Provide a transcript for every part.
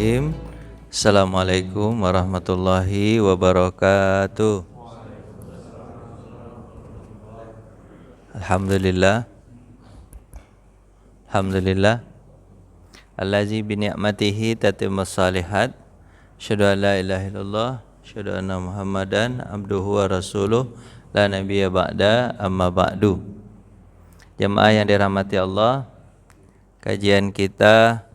Bismillahirrahmanirrahim. Assalamualaikum warahmatullahi wabarakatuh. Alhamdulillah. Alhamdulillah. Allazi bi ni'matihi tatimmus shalihat. Asyhadu an la ilaha illallah, asyhadu anna Muhammadan abduhu wa rasuluh, la nabiyya ba'da, amma ba'du. Jemaah yang dirahmati Allah, kajian kita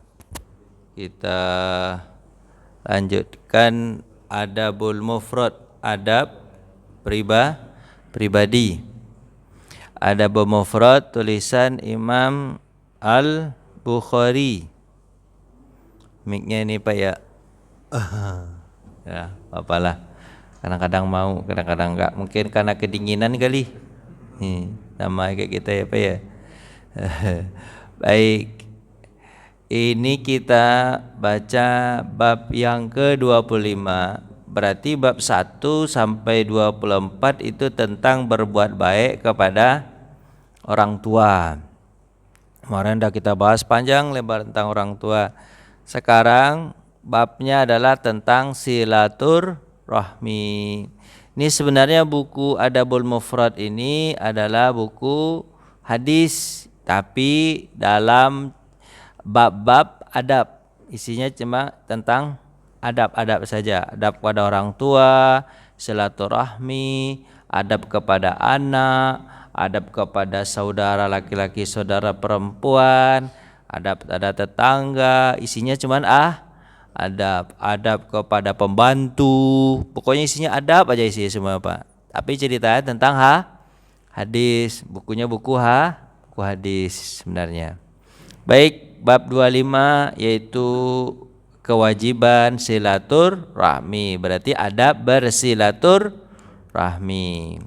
lanjutkan adabul mufrad, adab pribadi. Adabul mufrad tulisan Imam Al-Bukhari. Mic-nya ini Pak ya. Ya, apalah. Kadang-kadang mau, kadang-kadang enggak. Mungkin karena kedinginan kali. Nama kayak kita ya Pak ya. Baik. Ini kita baca bab yang ke-25. Berarti bab 1 sampai 24 itu tentang berbuat baik kepada orang tua. Kemarin sudah kita bahas panjang lebar tentang orang tua. Sekarang babnya adalah tentang silaturahmi. Ini sebenarnya buku Adabul Mufrad ini adalah buku hadis, tapi dalam bab-bab adab, isinya cuma tentang adab-adab saja. Adab kepada orang tua, silaturahmi, adab kepada anak, adab kepada saudara laki-laki, saudara perempuan, adab ada tetangga. Isinya cuma adab kepada pembantu. Pokoknya isinya adab aja isinya semua Pak. Tapi ceritanya tentang hadis. Bukunya buku hadis sebenarnya. Baik. Bab 25 yaitu kewajiban silaturahmi, berarti adab bersilaturahmi.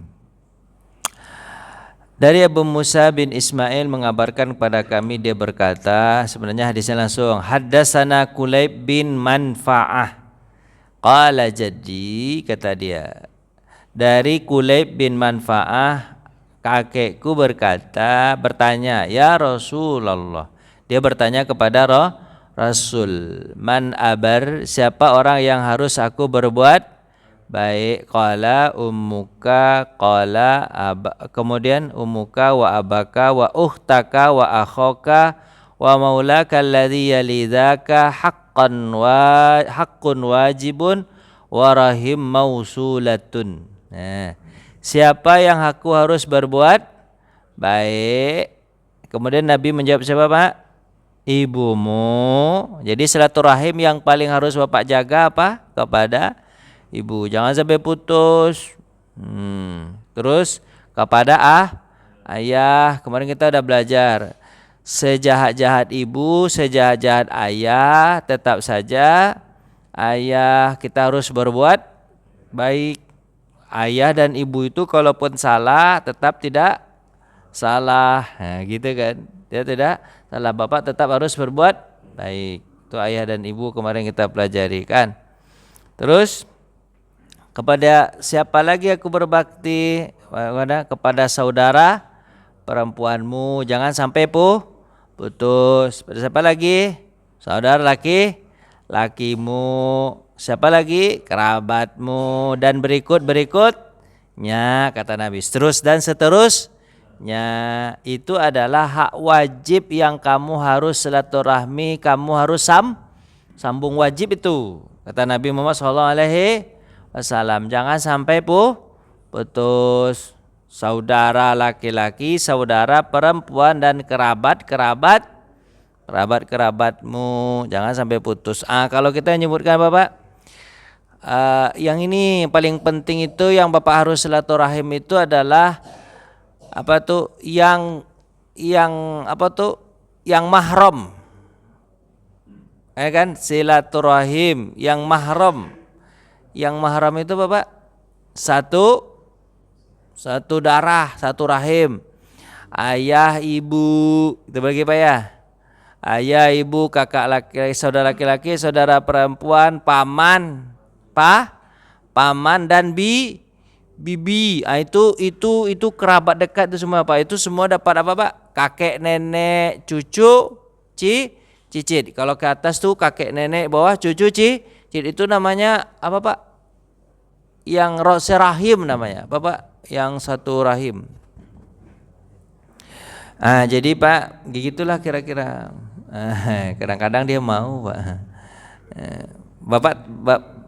Dari Abu Musa bin Ismail mengabarkan kepada kami, dia berkata, sebenarnya hadisnya langsung, haddatsana Kulayb bin Manfa'ah. Qala jadi, kata dia, dari Kulayb bin Manfa'ah, kakekku bertanya, ya Rasulullah. Dia bertanya kepada Rasul, man abar, siapa orang yang harus aku berbuat baik? Qala ummuka, qala kemudian ummuka wa abaka wa ukhtaka wa akhaka wa maulaka alladhi yalidhaka haqqun wajibun wa rahim mausulatun. Nah, siapa yang aku harus berbuat baik? Kemudian Nabi menjawab, siapa Pak? Ibumu. Jadi silaturahim yang paling harus Bapak jaga apa? Kepada ibu. Jangan sampai putus. Terus kepada ayah. Kemarin kita udah belajar. Sejahat-jahat ibu, sejahat-jahat ayah, tetap saja ayah kita harus berbuat baik. Ayah dan ibu itu kalaupun salah tetap tidak salah. Nah, gitu kan. Dia tidak salah, Bapak tetap harus berbuat baik. Itu ayah dan ibu kemarin kita pelajari kan. Terus kepada siapa lagi aku berbakti? Kepada saudara perempuanmu, jangan sampai putus. Pada siapa lagi? Saudara lakimu. Siapa lagi? Kerabatmu. Dan berikutnya kata Nabi, terus dan seterusnya. Itu adalah hak wajib yang kamu harus silaturahmi, kamu harus sambung wajib itu. Kata Nabi Muhammad SAW, jangan sampai putus. Saudara laki-laki, saudara perempuan, dan kerabatmu jangan sampai putus. Kalau kita menyebutkan Bapak, yang ini paling penting itu yang Bapak harus silaturahim itu adalah yang mahram. Kan silaturahim yang mahram. Yang mahram itu Bapak satu darah, satu rahim. Ayah, ibu, itu bagi Pak ya. Ayah, ibu, kakak laki-laki, saudara laki-laki, saudara perempuan, paman dan bibi. Itu kerabat dekat itu semua Pak. Itu semua dapat apa Pak? Kakek, nenek, cucu, cicit. Kalau ke atas tuh kakek nenek, bawah cucu cicit. Itu namanya apa Pak? Yang serahim namanya, Bapak, yang satu rahim. Jadi Pak, gitulah kira-kira. Kadang-kadang dia mau Pak.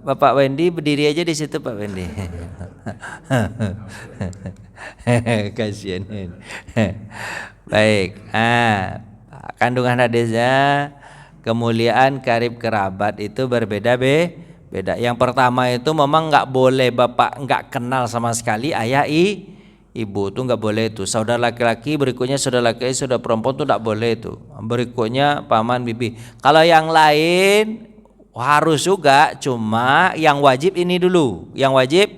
Bapak Wendy berdiri aja di situ Pak Wendy. Kasihan. Baik. Kandungan hadisnya, kemuliaan karib kerabat itu berbeda beda. Yang pertama itu memang nggak boleh bapak nggak kenal sama sekali ayah ibu tuh nggak boleh itu. Saudara laki-laki, berikutnya saudara laki-laki, saudara perempuan tuh nggak boleh itu. Berikutnya paman bibi. Kalau yang lain harus juga, cuma yang wajib ini dulu. Yang wajib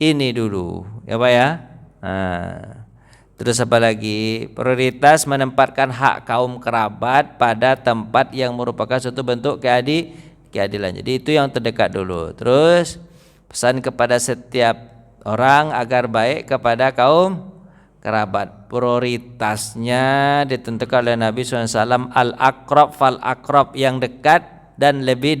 ini dulu, ya Pak ya. Terus apa lagi? Prioritas menempatkan hak kaum kerabat pada tempat yang merupakan suatu bentuk keadilan. Jadi itu yang terdekat dulu. Terus pesan kepada setiap orang agar baik kepada kaum kerabat. Prioritasnya ditentukan oleh Nabi SAW, al-aqrab fal-aqrab, yang dekat dan lebih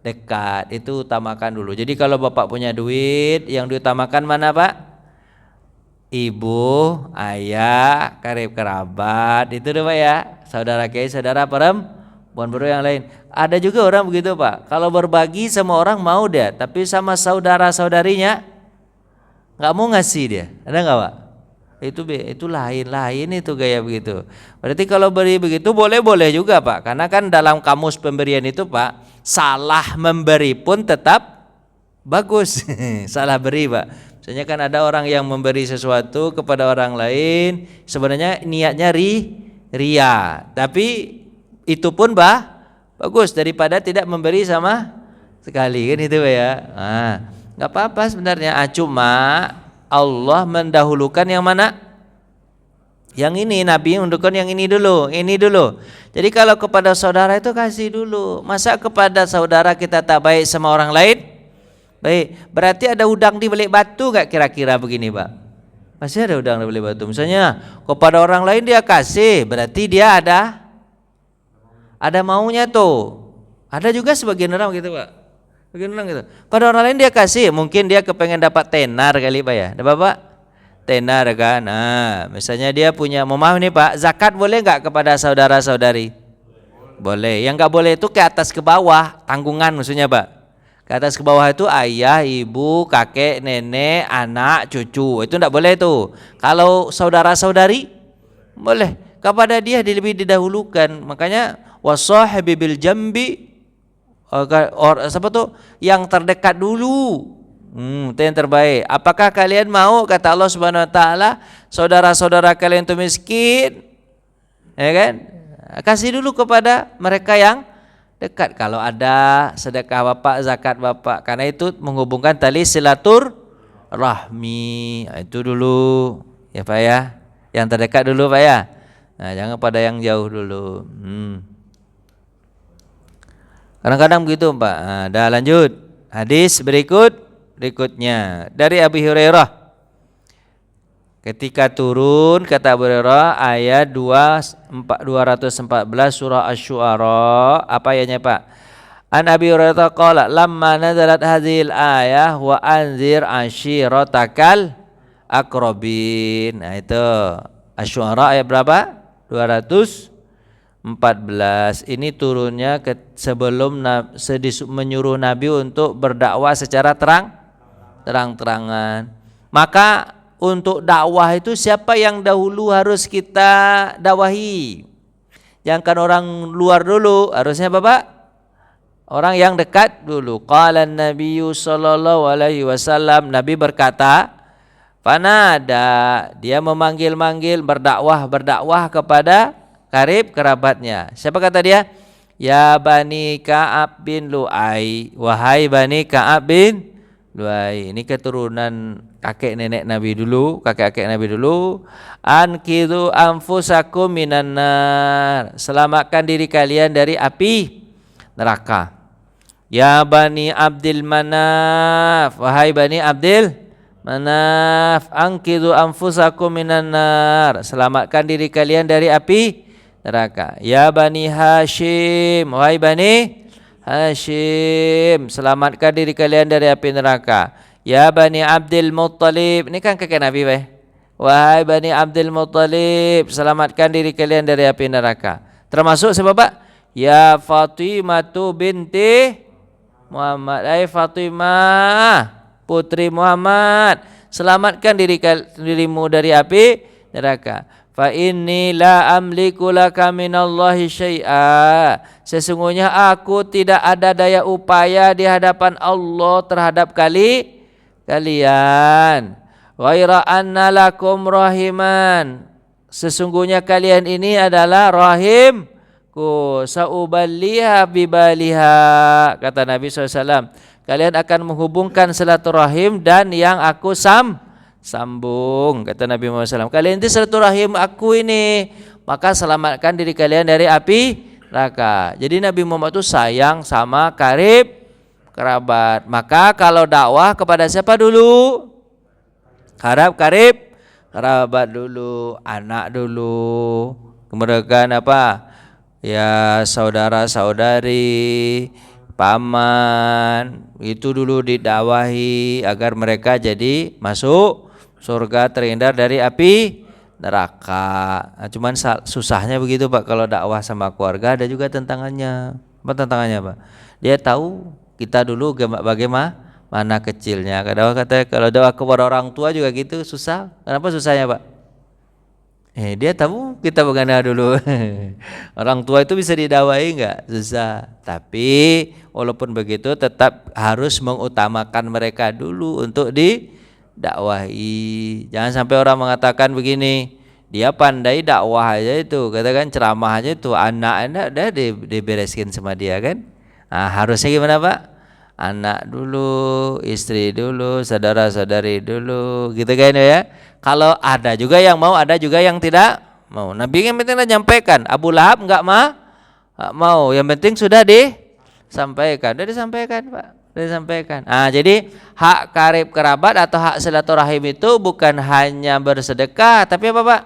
dekat. Itu utamakan dulu. Jadi kalau bapak punya duit, yang diutamakan mana Pak? Ibu, ayah, karib kerabat, itu deh Pak ya. Saudara kiai, saudara perempuan baru yang lain. Ada juga orang begitu Pak. Kalau berbagi sama orang mau dia, tapi sama saudara-saudarinya nggak mau ngasih dia. Ada nggak Pak? Itu lain itu gaya begitu. Berarti kalau beri begitu boleh juga Pak. Karena kan dalam kamus pemberian itu Pak, salah memberi pun tetap bagus. Salah beri Pak. Misalnya kan ada orang yang memberi sesuatu kepada orang lain, sebenarnya niatnya ria, tapi itu pun bagus daripada tidak memberi sama sekali, kan itu ya. Nggak apa-apa sebenarnya, cuma Allah mendahulukan yang mana? Yang ini, Nabi mendahulukan yang ini dulu. Jadi kalau kepada saudara itu kasih dulu. Masa kepada saudara kita tak baik sama orang lain? Baik, berarti ada udang di balik batu gak kira-kira begini Pak? Pasti ada udang di balik batu. Misalnya kepada orang lain dia kasih, berarti dia ada maunya tuh. Ada juga sebagian orang gitu Pak. Sebagian orang gitu. Pada orang lain dia kasih, mungkin dia kepengen dapat tenar kali Pak ya. Ada Bapak? Tenar kan. Misalnya dia punya, mau maaf nih Pak, zakat boleh gak kepada saudara-saudari? Boleh. Yang gak boleh itu ke atas ke bawah, tanggungan maksudnya Pak. Ke atas ke bawah itu ayah, ibu, kakek, nenek, anak, cucu. Itu enggak boleh tuh. Kalau saudara-saudari boleh. Kepada dia lebih didahulukan. Makanya wasahibi bil jambi, siapa tuh? Yang terdekat dulu. Itu yang terbaik. Apakah kalian mau, kata Allah Subhanahu wa taala, saudara-saudara kalian itu miskin? Ya kan? Kasih dulu kepada mereka yang dekat. Kalau ada sedekah bapak, zakat bapak, karena itu menghubungkan tali silaturahmi. Itu dulu ya Pak ya, yang terdekat dulu Pak ya. Jangan pada yang jauh dulu. Kadang-kadang begitu Pak. Dah lanjut. Hadis berikutnya dari Abu Hurairah. Ketika turun, kata Abu Hurairah, ayat 214 surah Asy-Syu'ara. Apa ayatnya Pak? An Abi Hurairah qala lamma nazalat hadhil ayah wa anzir ashiratakal aqrabin. Itu Asy-Syu'ara ayat berapa? 214. Ini turunnya sebelum menyuruh Nabi untuk berdakwah secara terang-terangan. Maka untuk dakwah itu siapa yang dahulu harus kita dakwahi? Jangan orang luar dulu, harusnya Bapak orang yang dekat dulu. Qala Nabiyyu sallallahu alaihi wasallam, Nabi berkata, fanada, dia memanggil-manggil, berdakwah kepada karib kerabatnya. Siapa kata dia? Ya Bani Ka'ab bin Lu'ay, wahai Bani Ka'ab bin Lu'ay. Ini keturunan kakek nenek Nabi dulu, kakek-kakek Nabi dulu. Anqidhu anfusakum minan nar, selamatkan diri kalian dari api neraka. Ya Bani Abdul Manaf, wahai Bani Abdul Manaf, anqidhu anfusakum minan nar, selamatkan diri kalian dari api neraka. Ya Bani Hashim, wahai Bani Hashim, selamatkan diri kalian dari api neraka. Ya Bani Abdul Muttalib, ini kan kakek Nabi, wahai Bani Abdul Muttalib, selamatkan diri kalian dari api neraka. Termasuk sebab apa? Ya Fatimatu binti Muhammad, hai Fatimah putri Muhammad, selamatkan dirimu dari api neraka. Fa inni la amliku laka minallahi syai'a, sesungguhnya aku tidak ada daya upaya di hadapan Allah terhadap kalian. Ghaira anna lakum rahiman, sesungguhnya kalian ini adalah rahimku, sauballiha bibaliha, kata Nabi SAW, kalian akan menghubungkan silaturahim dan yang aku sambung, kata Nabi Muhammad SAW. Kalian itu silaturahim aku ini, maka selamatkan diri kalian dari api neraka. Jadi Nabi Muhammad itu sayang sama kerabat. Maka kalau dakwah kepada siapa dulu? Kerabat dulu, anak dulu, kemudian apa? Ya saudara-saudari, paman, itu dulu didakwahi agar mereka jadi masuk surga, terhindar dari api neraka. Nah, cuman susahnya begitu Pak, kalau dakwah sama keluarga ada juga tantangannya. Apa tantangannya Pak? Dia tahu kita dulu bagaimana kecilnya. Kadang kata kalau dakwah kepada orang tua juga gitu susah. Kenapa susahnya Pak? Dia tahu kita bagaimana dulu. Orang tua itu bisa didakwahi enggak? Susah. Tapi walaupun begitu tetap harus mengutamakan mereka dulu untuk didakwahi. Jangan sampai orang mengatakan begini, dia pandai dakwah aja itu, katakan ceramah aja itu, anak-anak dah dibereskin sama dia kan. Nah, harusnya gimana Pak? Anak dulu, istri dulu, saudara-saudari dulu, gitu kan ya. Kalau ada juga yang mau, ada juga yang tidak mau. Nabi yang penting menyampaikan. Abu Lahab enggak mau, yang penting sudah disampaikan. Sudah disampaikan Pak, sudah disampaikan. Nah, jadi hak karib kerabat atau hak silaturahim itu bukan hanya bersedekah, tapi apa Pak?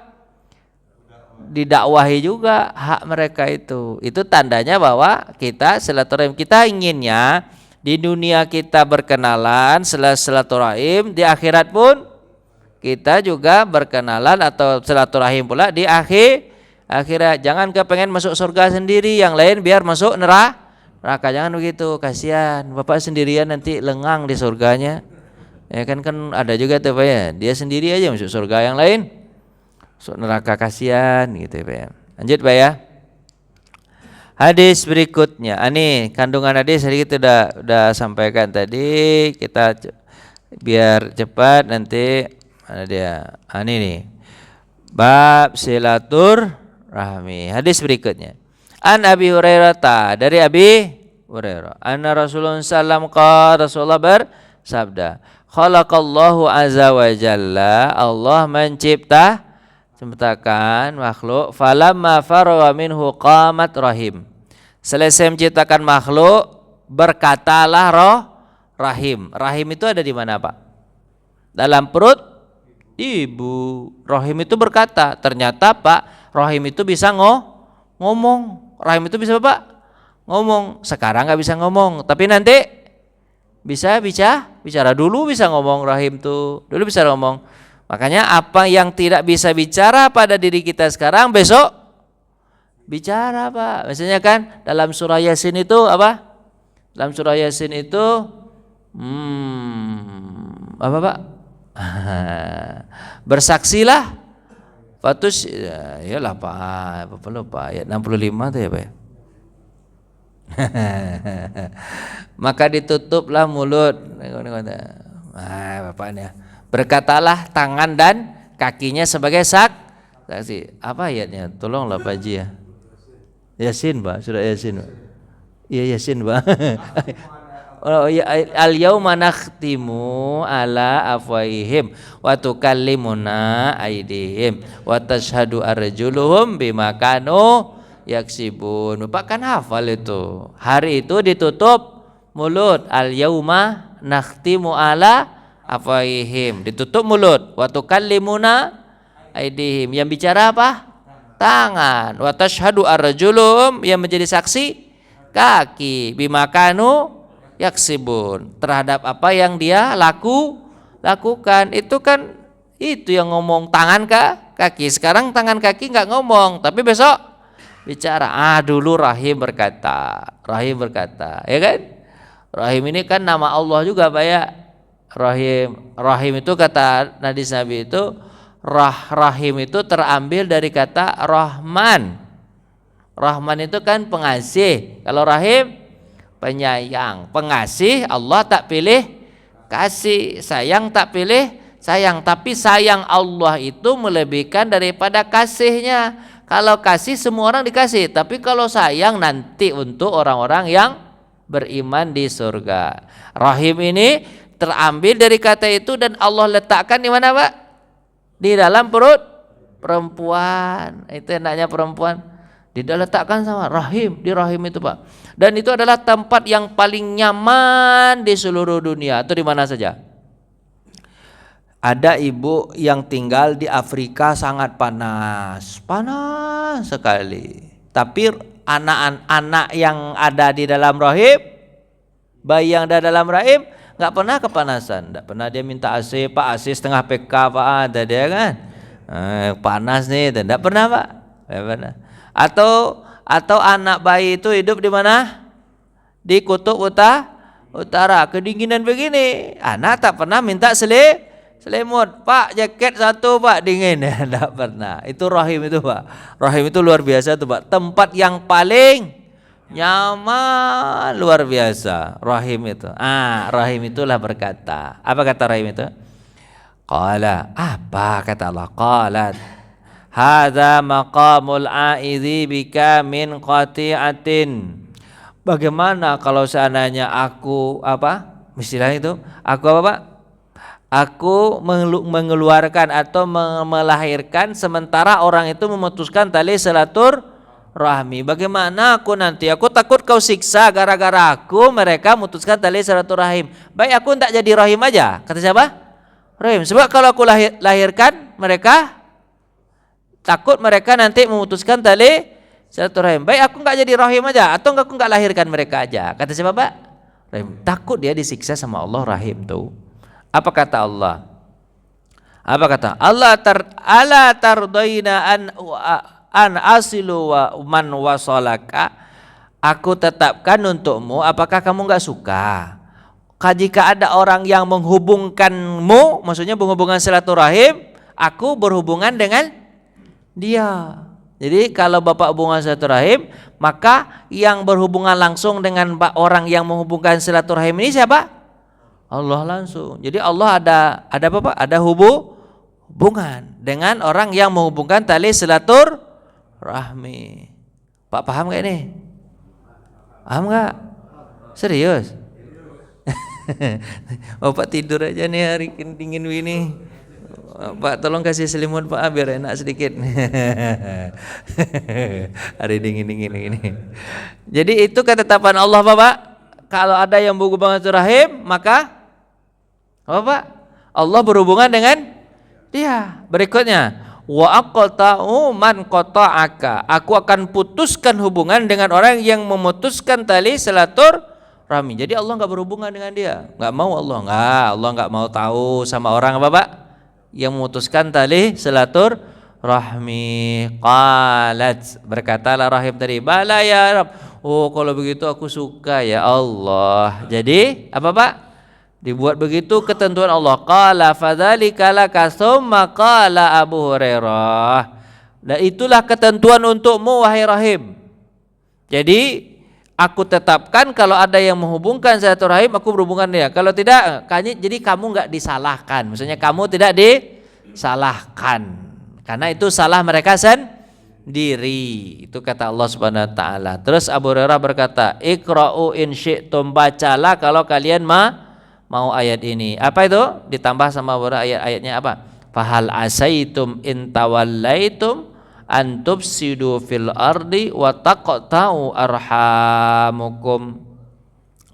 Didakwahi juga hak mereka itu. Itu tandanya bahwa kita silaturahim, kita inginnya di dunia kita berkenalan, silaturahim, di akhirat pun kita juga berkenalan atau silaturahim pula di akhirat. Jangan kepengen masuk surga sendiri, yang lain biar masuk neraka. Jangan begitu, kasihan Bapak sendirian nanti lengang di surganya. Ya kan ada juga tuh Pak ya, dia sendiri aja masuk surga, yang lain masuk neraka, kasihan gitu Pak ya. Lanjut Pak ya. Hadis berikutnya, ini kandungan hadis kita udah sampaikan tadi, kita biar cepat nanti. Ada dia. Ini nih. Bab silaturahmi. Hadis berikutnya. An Abi Hurairah, dari Abi Hurairah. Anna Rasulullah sallallahu alaihi wasallam Rasulullah bersabda, khalaqallahu azza wa jalla, Allah menciptakan makhluk, falamma faragha minhu qamat rahim. Selesai menciptakan makhluk, berkatalah rahim. Rahim itu ada di mana Pak? Dalam perut ibu. Rahim itu berkata. Ternyata Pak, rahim itu bisa ngomong. Rahim itu bisa Pak ngomong. Sekarang nggak bisa ngomong, tapi nanti bisa bicara. Dulu bisa ngomong rahim tuh. Dulu bisa ngomong. Makanya apa yang tidak bisa bicara pada diri kita sekarang, besok bicara Pak. Misalnya kan dalam surah Yasin itu apa? Dalam surah Yasin itu apa Pak? Bersaksilah fatus, iyalah Pak, apa lupa ayat 65 tuh ya Pak. Maka ditutuplah mulut. Bapaknya. Berkatalah tangan dan kakinya sebagai saksi. Apa ayatnya? Tolonglah Pak Haji ya. Yasin Pak, surah Yasin Pak. Iya Yasin Pak. Al-yauma nakhtimu ala afwahihim wa tukallimuna aydihim wa tashhadu arjuluhum bima kanu yaksibun. Bapak kan hafal itu. Hari itu ditutup mulut. Al-yauma nakhtimu ala afwahihim, ditutup mulut. Wa tukallimuna aydihim, yang bicara apa? tangan. Wa tashhadu arjulum, yang menjadi saksi kaki. Bima kanu yaksibun, terhadap apa yang dia lakukan. Itu kan itu yang ngomong tangan kaki. Sekarang tangan kaki nggak ngomong, tapi besok bicara. Dulu Rahim berkata, ya kan? Rahim ini kan nama Allah juga Pak ya. Rahim itu kata hadis Nabi itu, Rahim itu terambil dari kata Rahman. Rahman itu kan pengasih. Kalau Rahim penyayang. Pengasih Allah tak pilih kasih, sayang tak pilih sayang. Tapi sayang Allah itu melebihkan daripada kasihnya. Kalau kasih semua orang dikasih, tapi kalau sayang nanti untuk orang-orang yang beriman di surga. Rahim ini terambil dari kata itu dan Allah letakkan di mana Pak? Di dalam perut perempuan. Itu enaknya perempuan, diletakkan sama rahim, di rahim itu Pak. Dan itu adalah tempat yang paling nyaman di seluruh dunia. Atau di mana saja. Ada ibu yang tinggal di Afrika sangat panas sekali. Tapi anak-anak yang ada di dalam rahim, bayi yang ada dalam rahim, nggak pernah kepanasan, nggak pernah dia minta AC, Pak AC setengah PK Pak, ada dia kan, panas nih, nggak pernah Pak, nggak pernah. Atau anak bayi itu hidup di mana? Di kutub utara, kedinginan begini, anak tak pernah minta selimut, Pak jaket satu Pak, dingin, tidak pernah. Itu rahim itu Pak, rahim itu luar biasa tuh Pak, tempat yang paling nyaman luar biasa rahim itu. Rahim itulah berkata, apa kata rahim itu? Qala, apa kata Allah? Qalat, hadza maqamul aidzi bika min qati'atin. Bagaimana kalau seandainya aku istilahnya itu, aku apa Pak? Aku mengeluarkan atau melahirkan sementara orang itu memutuskan tali silaturahmi. Bagaimana aku nanti? Aku takut kau siksa gara-gara aku mereka memutuskan tali silaturahim. Baik aku tidak jadi rahim aja. Kata siapa? Rahim. Sebab kalau aku lahirkan mereka, takut mereka nanti memutuskan tali silaturahim. Baik aku enggak jadi rahim aja, atau aku enggak lahirkan mereka aja. Kata siapa Pak? Rahim. Takut dia disiksa sama Allah rahim tuh. Apa kata Allah? Apa kata Allah? Ala tardaina an asilu wa man wasalaka. Aku tetapkan untukmu, apakah kamu enggak suka jika ada orang yang menghubungkanmu, maksudnya menghubungkan silaturahim, aku berhubungan dengan dia. Jadi kalau Bapak hubungan silaturahim, maka yang berhubungan langsung dengan orang yang menghubungkan silaturahim ini siapa? Allah langsung. Jadi Allah ada apa Pak? Ada hubungan dengan orang yang menghubungkan tali silaturahmi. Pak paham gak ini? Paham gak? Serius? Bapak tidur aja nih hari dingin ini. Pak tolong kasih selimut Pak biar enak sedikit. Hari dingin ini. Jadi itu ketetapan Allah Bapak. Kalau ada yang berhubungan rahim, maka apa Pak? Allah berhubungan dengan dia. Berikutnya, wa aqta'u man qata'aka. Aku akan putuskan hubungan dengan orang yang memutuskan tali silaturahmi. Jadi Allah enggak berhubungan dengan dia. Enggak mau Allah. Allah enggak mau tahu sama orang apa Pak? Yang memutuskan tali silaturahmi. Qalat, berkatalah rahim tadi, bala ya Rabb. Oh kalau begitu aku suka ya Allah. Jadi apa Pak? Dibuat begitu ketentuan Allah. Qala fadzalika laka tsumma qala Abu Hurairah. Dan itulah ketentuan untukmu wahai rahim. Jadi aku tetapkan kalau ada yang menghubungkan silaturahim aku berhubungan dia. Kalau tidak, jadi kamu enggak disalahkan. Maksudnya kamu tidak disalahkan. Karena itu salah mereka sendiri. Itu kata Allah Subhanahu wa taala. Terus Abu Hurairah berkata, "Iqra'u in syi'tum." Bacalah kalau kalian mau ayat ini. Apa itu? Ditambah sama ayat-ayatnya apa? Fahal asaitum in tawallaitum an tufsidu fil ardi wa taqta'u arhamukum.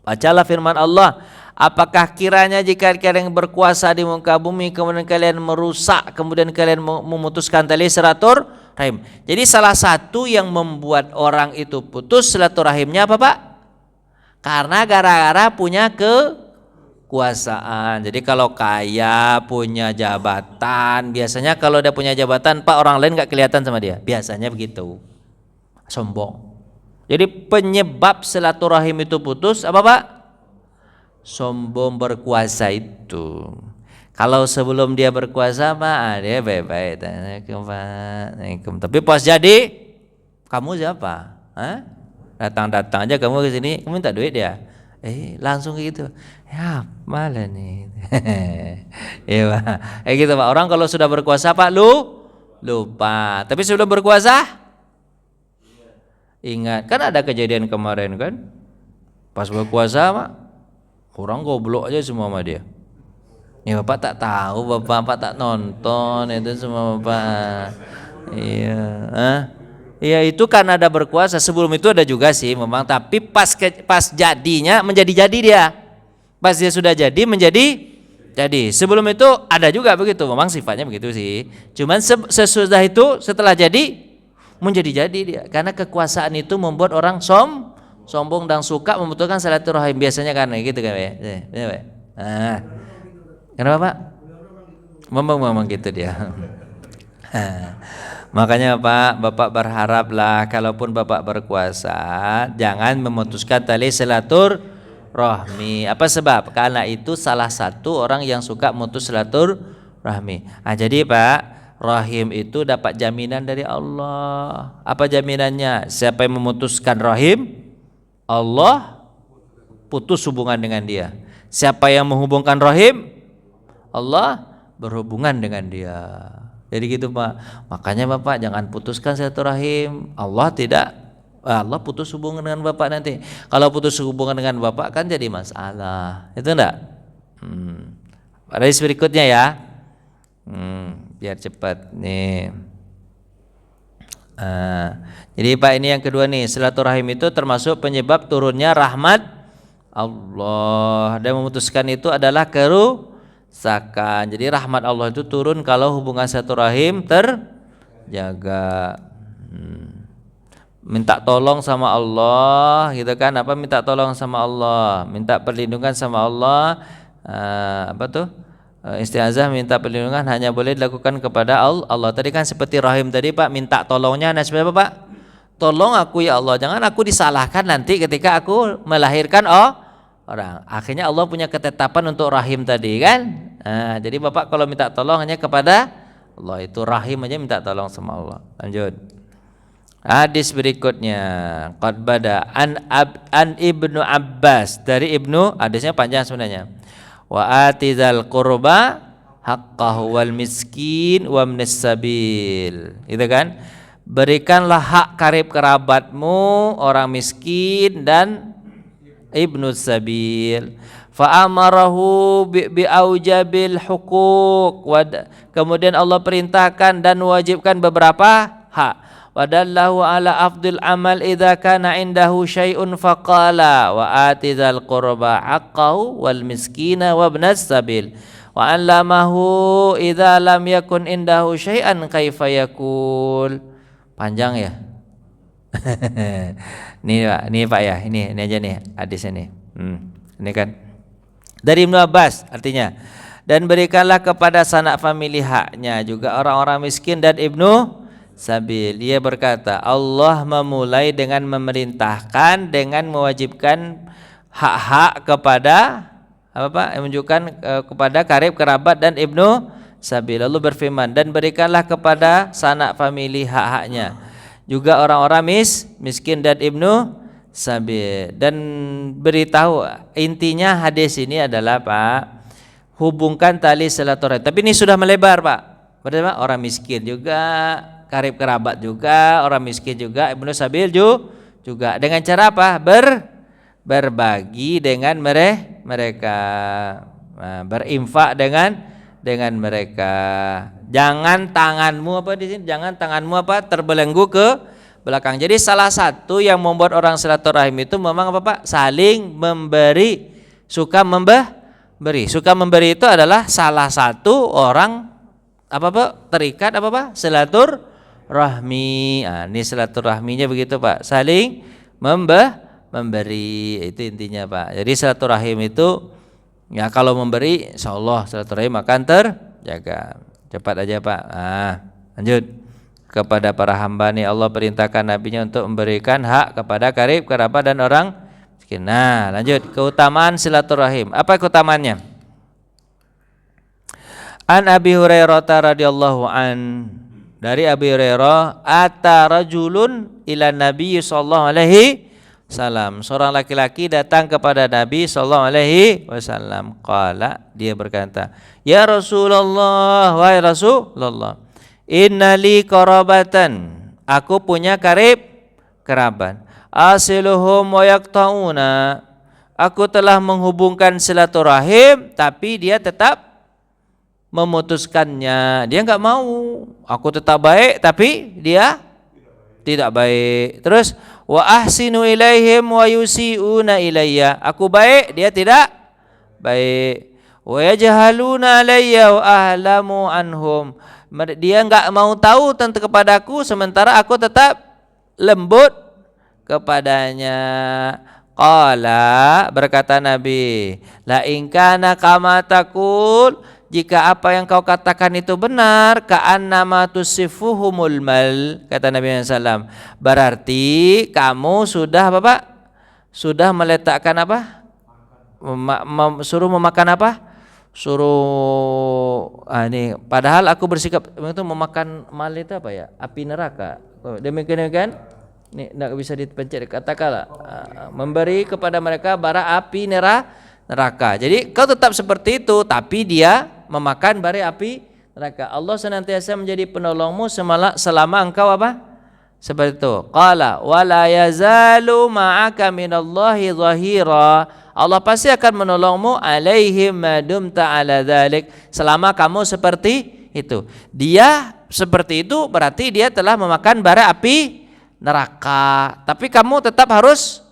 Bacalah firman Allah, apakah kiranya jika kalian berkuasa di muka bumi kemudian kalian merusak, kemudian kalian memutuskan tali rahim. Jadi salah satu yang membuat orang itu putus silaturahimnya apa Pak? Karena gara-gara punya kekuasaan. Jadi kalau kaya, punya jabatan, biasanya kalau dia punya jabatan Pak, orang lain gak kelihatan sama dia. Biasanya begitu. Sombong. Jadi penyebab silaturahim itu putus apa Pak? Sombong berkuasa itu. Kalau sebelum dia berkuasa Pak, dia baik-baik. Assalamualaikum Pak. Assalamualaikum. Tapi pas jadi, kamu siapa? Hah? Datang-datang aja kamu ke sini, kamu minta duit dia. Langsung gitu. Ya, malah nih. Iya Pak. Gitu Pak. Orang kalau sudah berkuasa Pak, lupa. Tapi sebelum berkuasa, ingat. Kan ada kejadian kemarin kan? Pas berkuasa Pak, orang goblok aja semua sama dia. Ya Bapak tak tahu, Bapak tak nonton itu semua Bapak. Iya, iya itu kan ada berkuasa. Sebelum itu ada juga sih memang, tapi pas jadinya menjadi dia. Pas dia sudah jadi menjadi jadi. Sebelum itu ada juga begitu, memang sifatnya begitu sih. Cuman sesudah itu setelah jadi menjadi dia. Karena kekuasaan itu membuat orang sombong dan suka membutuhkan silaturahim biasanya kan gitu kan ya. Kenapa Pak? Memang gitu dia. Makanya Pak, Bapak berharaplah kalaupun Bapak berkuasa jangan memutuskan tali silaturahmi. Apa sebab? Karena itu salah satu orang yang suka memutus silaturahmi. Jadi Pak, rahim itu dapat jaminan dari Allah. Apa jaminannya? Siapa yang memutuskan rahim, Allah putus hubungan dengan dia. Siapa yang menghubungkan rahim, Allah berhubungan dengan dia. Jadi gitu Pak. Makanya Bapak jangan putuskan silaturahim. Allah putus hubungan dengan Bapak nanti. Kalau putus hubungan dengan Bapak kan jadi masalah. Itu enggak? Hadis berikutnya ya. Biar cepat nih. Jadi Pak ini yang kedua nih, silaturahim itu termasuk penyebab turunnya rahmat Allah. Dan memutuskan itu adalah kerusakan. Jadi rahmat Allah itu turun kalau hubungan silaturahim terjaga. Minta tolong sama Allah gitu kan, minta tolong sama Allah, minta perlindungan sama Allah, istiazah minta perlindungan hanya boleh dilakukan kepada Allah. Tadi kan seperti rahim tadi Pak, minta tolongnya seperti apa Pak? Tolong aku ya Allah, jangan aku disalahkan nanti ketika aku melahirkan orang. Akhirnya Allah punya ketetapan untuk rahim tadi kan. Jadi Bapak kalau minta tolong hanya kepada Allah, itu rahim aja minta tolong sama Allah. Lanjut. Hadis berikutnya, qad bada an Ibnu Abbas, dari Ibnu, hadisnya panjang sebenarnya. Wa atizal qurba haqqahu wal miskin wa ibnis sabil. Itu kan? Berikanlah hak karib kerabatmu, orang miskin dan ibnu sabil. Fa amarahu bi aujabil huquq. Kemudian Allah perintahkan dan wajibkan beberapa hak. Wadallahu ala afdil amal idza kana indahu syai'un faqala wa atizal qurba haqqahu wal miskina wa ibnas sabil wa allamahu idza lam yakun indahu syai'an kaifa yakul. Panjang ya. Nih Pak ya, ini aja nih hadisnya nih. Ini kan dari Ibnu Abbas, artinya dan berikanlah kepada sanak famili haknya, juga orang-orang miskin dan ibnu sabil. Dia berkata, Allah memulai dengan memerintahkan, dengan mewajibkan hak-hak kepada menunjukkan kepada karib kerabat dan ibnu sabil. Lalu berfirman, dan berikanlah kepada sanak famili hak-haknya, juga orang-orang miskin dan ibnu sabil. Dan beritahu, intinya hadis ini adalah Pak, hubungkan tali silaturahim. Tapi ini sudah melebar Pak. Berarti Pak, orang miskin juga, karib kerabat juga, orang miskin juga, ibnu sabil juga. Dengan cara apa? Berbagi dengan mereka, berinfak dengan mereka. Jangan tanganmu di sini, jangan tanganmu terbelenggu ke belakang. Jadi salah satu yang membuat orang silaturahim itu memang Pak? Saling memberi, suka memberi. Suka memberi itu adalah salah satu orang terikat silaturahim. rahmi. Ini silaturahminya begitu Pak, saling memberi, itu intinya Pak. Jadi silaturahim itu ya kalau memberi insyaallah silaturahim akan terjaga. Cepat aja Pak. Lanjut. Kepada para hamba nih Allah perintahkan nabinya untuk memberikan hak kepada karib, kerabat dan orang miskin. Nah, lanjut keutamaan silaturahim. Apa keutamaannya? An Abi Hurairah radhiyallahu an, dari Abi Hurairah, ata rajulun ila Nabi sallallahu alaihi wasallam. Seorang laki-laki datang kepada Nabi sallallahu alaihi wasallam. Qala, dia berkata, "Ya Rasulullah, wahai Rasulullah, innali qarabatan, aku punya karib kerabat. Asiluhum wa yaqtauna, aku telah menghubungkan silaturahim tapi dia tetap memutuskannya. Dia enggak mau. Aku tetap baik tapi dia tidak baik. Terus wa ahsinu ilaihim wa yusiuna ilayya, aku baik dia tidak baik. Wa yajhaluna alayya wa ahlamu anhum, dia enggak mau tahu tentang kepadaku sementara aku tetap lembut kepadanya. Qala, berkata Nabi, la in kana kama taqul, jika apa yang kau katakan itu benar, ka'annama tusifuhumul mal, kata Nabi SAW, berarti kamu sudah Bapak sudah meletakkan apa? Suruh memakan apa? Suruh ini, padahal aku bersikap itu memakan mal itu apa ya? Api neraka. Demikian ini enggak bisa dipencet, katakanlah memberi kepada mereka bara api neraka. Jadi kau tetap seperti itu tapi dia memakan bara api neraka. Allah senantiasa menjadi penolongmu selama engkau apa? Seperti itu. Qala wala yazalu ma'aka minallahi zahira, Allah pasti akan menolongmu alaihim madumta ala dzalik, selama kamu seperti itu. Dia seperti itu berarti dia telah memakan bara api neraka. Tapi kamu tetap harus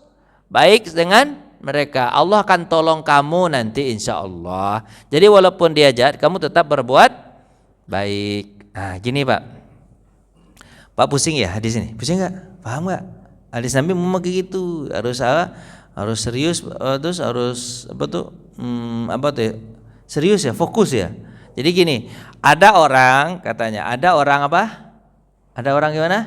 baik dengan mereka. Allah akan tolong kamu nanti insyaallah. Jadi walaupun dia jahat kamu tetap berbuat baik. Nah, gini Pak. Pak pusing ya hadis ini? Pusing enggak? Paham enggak? Hadis Nabi memang gitu. Harus serius, terus harus apa tuh? Serius ya, fokus ya. Jadi gini, ada orang katanya, ada orang apa? Ada orang gimana?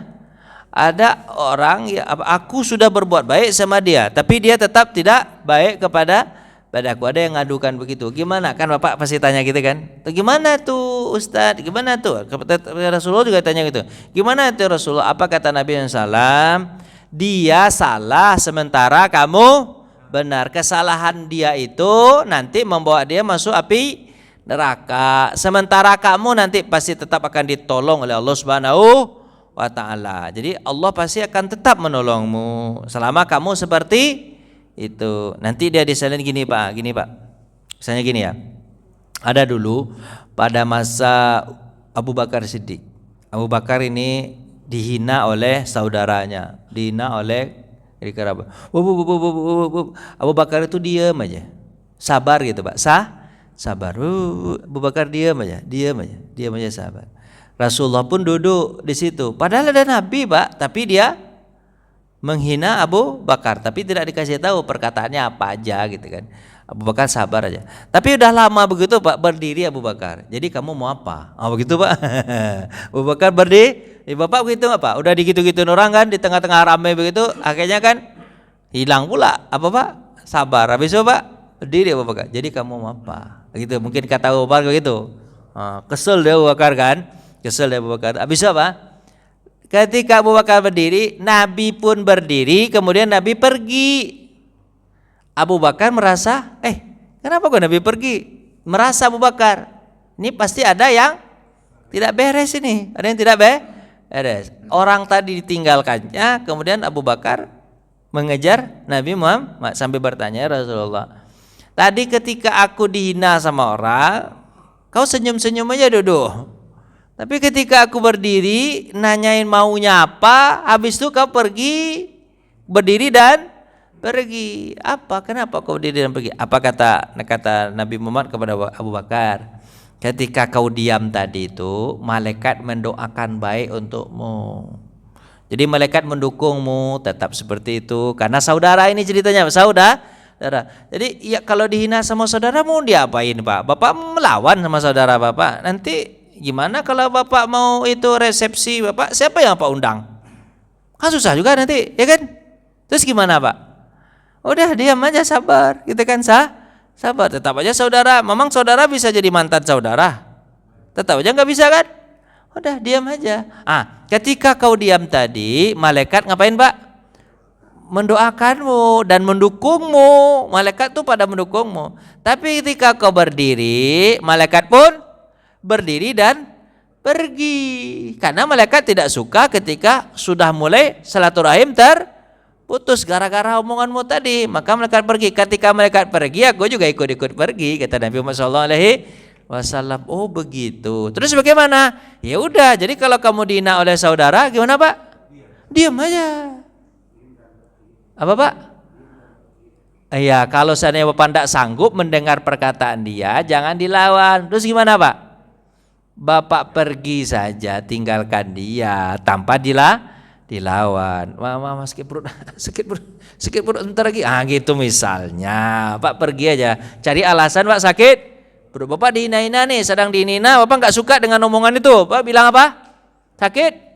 Ada orang ya, aku sudah berbuat baik sama dia, tapi dia tetap tidak baik padaku. Ada yang ngadukan begitu. Gimana? Kan Bapak pasti tanya gitu kan? Gimana tuh Ustadz? Gimana tuh? Rasulullah juga tanya gitu. Gimana tuh Rasulullah? Apa kata Nabi SAW? Dia salah sementara kamu benar. Kesalahan dia itu nanti membawa dia masuk api neraka. Sementara kamu nanti pasti tetap akan ditolong oleh Allah Subhanahu wa ta'ala. Jadi Allah pasti akan tetap menolongmu selama kamu seperti itu. Nanti dia disalin gini Pak. Misalnya gini ya. Ada dulu pada masa Abu Bakar Siddiq. Abu Bakar ini dihina oleh saudaranya, dihina oleh kerabat. Abu Bakar itu diam aja, sabar gitu Pak, sabar. Abu Bakar diam aja, sabar. Rasulullah pun duduk di situ. Padahal ada Nabi Pak, tapi dia menghina Abu Bakar, tapi tidak dikasih tahu perkataannya apa aja gitu kan. Abu Bakar sabar aja. Tapi udah lama begitu Pak berdiri Abu Bakar. Jadi kamu mau apa? Begitu Pak. Abu Bakar berdiri. Bapak begitu nggak Pak? Udah digitu-gituin orang kan di tengah-tengah ramai begitu, akhirnya kan hilang pula. Apa Pak? Sabar. Habis itu Pak berdiri Abu Bakar. Jadi kamu mau apa? Gitu. Mungkin kata Abu Bakar begitu. Kesel dia Abu Bakar kan? Habis itu apa? Ketika Abu Bakar berdiri, Nabi pun berdiri, kemudian Nabi pergi. Abu Bakar merasa, kenapa kok Nabi pergi? Merasa Abu Bakar, ini pasti ada yang tidak beres ini. Ada yang tidak beres. Orang tadi ditinggalkannya, kemudian Abu Bakar mengejar Nabi Muhammad sampai bertanya, Rasulullah, tadi ketika aku dihina sama orang, kau senyum-senyum aja duduk. Tapi ketika aku berdiri, nanyain maunya apa, habis itu kau pergi, berdiri dan pergi. Apa? Kenapa kau berdiri dan pergi? Apa kata Nabi Muhammad kepada Abu Bakar? Ketika kau diam tadi itu, malaikat mendoakan baik untukmu. Jadi malaikat mendukungmu tetap seperti itu. Karena saudara ini ceritanya, saudara. Jadi ya kalau dihina sama saudara mau diapain Pak? Bapak melawan sama saudara Bapak. Nanti gimana kalau Bapak mau itu resepsi Bapak? Siapa yang Bapak undang? Kan susah juga nanti, ya kan? Terus gimana Pak? Udah diam aja, sabar. Kita kan sabar, tetap aja saudara. Memang saudara bisa jadi mantan saudara? Tetap aja nggak bisa kan? Udah diam aja. Ketika kau diam tadi, malaikat ngapain Pak? Mendoakanmu dan mendukungmu. Malaikat tuh pada mendukungmu. Tapi ketika kau berdiri, malaikat pun berdiri dan pergi. Karena malaikat tidak suka ketika sudah mulai silaturahim putus gara-gara omonganmu tadi, maka malaikat pergi. Ketika malaikat pergi, aku juga ikut-ikut pergi, kata Nabi Muhammad SAW. Oh begitu. Terus bagaimana? Ya udah. Jadi kalau kamu dihina oleh saudara, gimana Pak? Diam aja. Apa Pak? Iya, kalau seandainya Bapak tidak sanggup mendengar perkataan dia, jangan dilawan. Terus gimana Pak? Bapak pergi saja, tinggalkan dia tanpa dilawan. Mama sakit perut, sakit perut bentar lagi. Gitu misalnya. Pak pergi aja, cari alasan Pak sakit perut. Bapak dihina-hina nih, sedang dihina. Bapak nggak suka dengan omongan itu. Bapak bilang apa? Sakit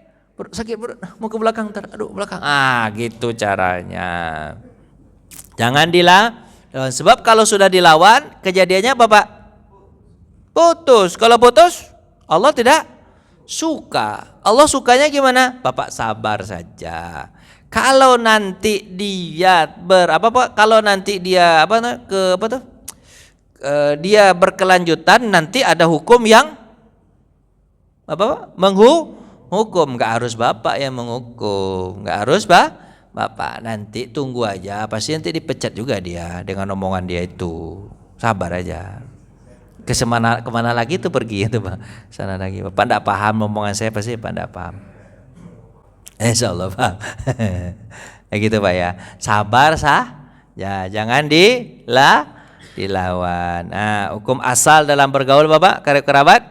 perut, mau ke belakang ntar. Aduh belakang. Gitu caranya. Jangan dilawan. Sebab kalau sudah dilawan, kejadiannya Bapak putus. Kalau putus, Allah tidak suka. Allah sukanya gimana? Bapak sabar saja. Kalau nanti dia kalau nanti dia dia berkelanjutan, nanti ada hukum yang menghukum. Nggak harus Bapak yang menghukum, nggak harus Bapak. Nanti tunggu aja, pasti nanti dipecat juga dia dengan omongan dia itu. Sabar aja. Kemana lagi itu pergi itu Pak, sana lagi. Bapak tidak paham omongan saya, pasti Bapak tidak paham. Insyaallah paham. Kayak gitu Pak ya. Sabar ya, jangan dilawan. Hukum asal dalam bergaul Bapak, karib kerabat,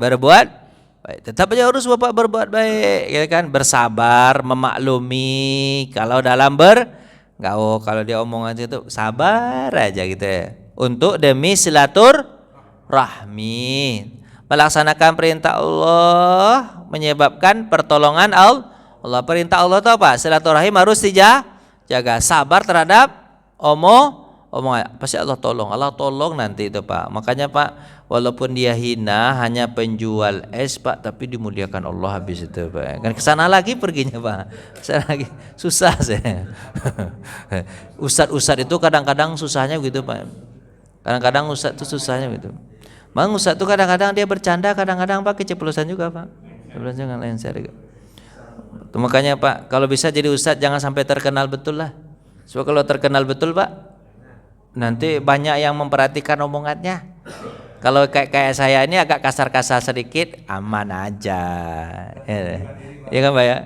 berbuat baik. Tetap aja harus Bapak berbuat baik, ya kan? Bersabar, memaklumi. Kalau dalam bergaul, kalau dia omongan itu sabar aja gitu ya. Untuk demi silaturahmi, melaksanakan perintah Allah menyebabkan pertolongan Allah. Perintah Allah itu apa? Silaturahim harus dijaga. Sabar terhadap omongan. Pasti Allah tolong nanti itu Pak. Makanya Pak, walaupun dia hina hanya penjual es Pak, tapi dimuliakan Allah habis itu Pak. Kan kesana lagi perginya Pak. Kesana lagi susah saya. Ustadz itu kadang-kadang susahnya gitu Pak. Kadang-kadang ustadz itu susahnya gitu. Bang ustadz itu kadang-kadang dia bercanda, kadang-kadang Pak keceplosan juga Pak. Keceplosan lain saya. Makanya Pak, kalau bisa jadi ustadz jangan sampai terkenal betul lah. Sebab kalau terkenal betul Pak, nanti banyak yang memperhatikan omongannya. Kalau kayak saya ini agak kasar-kasar sedikit, aman aja. Iya kan Pak ya?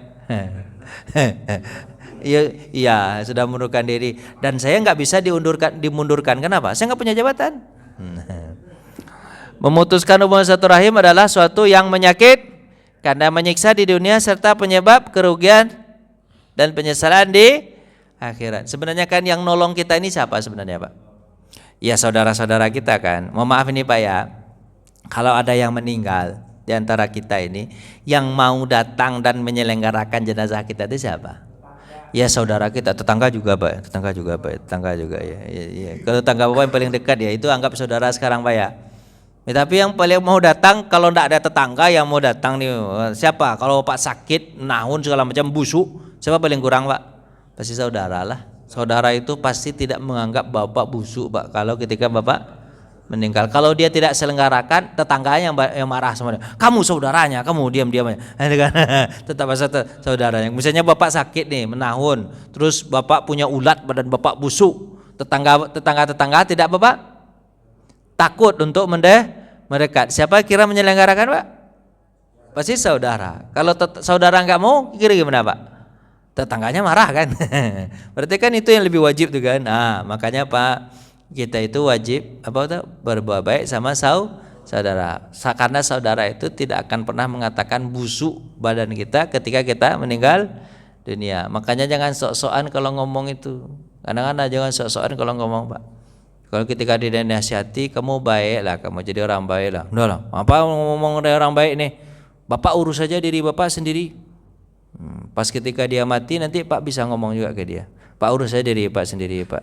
Iya, sudah mundurkan diri. Dan saya nggak bisa dimundurkan. Kenapa? Saya nggak punya jabatan. Memutuskan hubungan silaturahim adalah suatu yang menyakit karena menyiksa di dunia serta penyebab kerugian dan penyesalan di akhirat. Sebenarnya kan yang nolong kita ini siapa sebenarnya Pak? Ya saudara-saudara kita kan. Mohon maaf ini Pak ya. Kalau ada yang meninggal di antara kita ini, yang mau datang dan menyelenggarakan jenazah kita itu siapa? Ya saudara kita, tetangga juga Pak, tetangga juga ya. Kalau tetangga Bapak yang paling dekat ya itu anggap saudara sekarang Pak ya. Tapi yang paling mau datang, kalau tidak ada tetangga yang mau datang nih siapa? Kalau Bapak sakit, nahun segala macam busuk, siapa paling kurang Pak? Pasti saudara lah. Saudara itu pasti tidak menganggap Bapak busuk Pak kalau ketika Bapak meninggal. Kalau dia tidak selenggarakan, tetangganya yang marah sama dia. Kamu saudaranya, kamu diam-diam aja. Tetap saudaranya. Misalnya Bapak sakit nih, menahun, terus Bapak punya ulat badan Bapak busuk. Tetangga tidak Bapak takut untuk mendekat. Siapa kira menyelenggarakan Pak? Pasti saudara. Kalau saudara nggak mau, kira gimana Pak? Tetangganya marah kan. Berarti kan itu yang lebih wajib tuh kan. Makanya Pak, kita itu wajib berbuat baik sama saudara. Karena saudara itu tidak akan pernah mengatakan busuk badan kita ketika kita meninggal dunia. Makanya jangan sok-sokan kalau ngomong itu. Kadang-kadang jangan sok-sokan kalau ngomong, Pak. Kalau ketika dinasihati, kamu baik lah, kamu jadi orang baik lah. Udah lah, apa ngomong dari orang baik nih? Bapak urus saja diri Bapak sendiri. Pas ketika dia mati nanti Pak bisa ngomong juga ke dia. Pak urus saja diri Pak sendiri Pak.